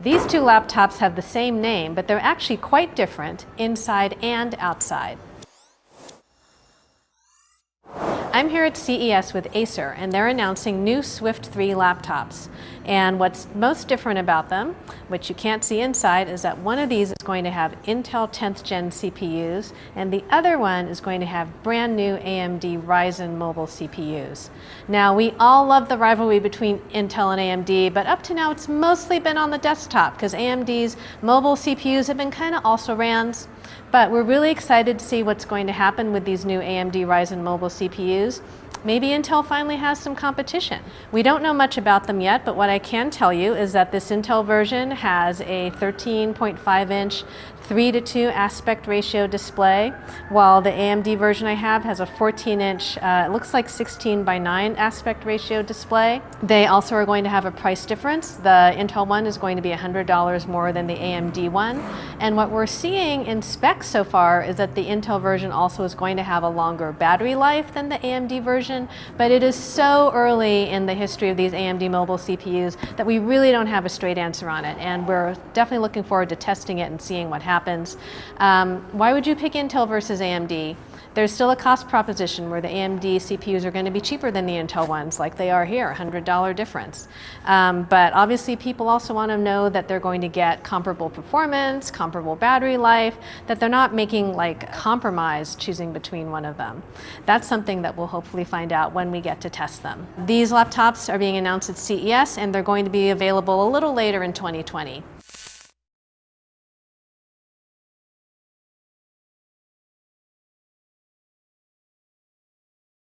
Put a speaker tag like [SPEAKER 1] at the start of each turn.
[SPEAKER 1] These two laptops have the same name, but they're actually quite different inside and outside. I'm here at CES with Acer, and they're announcing new Swift 3 laptops. And what's most different about them, which you can't see inside, is that one of these is going to have Intel 10th Gen CPUs, and the other one is going to have brand new AMD Ryzen mobile CPUs. Now, we all love the rivalry between Intel and AMD, but up to now it's mostly been on the desktop because AMD's mobile CPUs have been kind of also-rans. But we're really excited to see what's going to happen with these new AMD Ryzen mobile CPUs. Maybe Intel finally has some competition. We don't know much about them yet, but what I can tell you is that this Intel version has a 13.5-inch 3:2 aspect ratio display, while the AMD version I have has a 14-inch, it looks like 16:9 aspect ratio display. They also are going to have a price difference. The Intel one is going to be $100 more than the AMD one. And what we're seeing in specs so far is that the Intel version also is going to have a longer battery life than the AMD version, but it is so early in the history of these AMD mobile CPUs that we really don't have a straight answer on it, and we're definitely looking forward to testing it and seeing what happens. Why would you pick Intel versus AMD? There's still a cost proposition where the AMD CPUs are going to be cheaper than the Intel ones, like they are here, $100 difference. But obviously people also want to know that they're going to get comparable performance, comparable battery life, that they're not making like a compromise choosing between one of them. That's something that we'll hopefully find out when we get to test them. These laptops are being announced at CES, and they're going to be available a little later in 2020.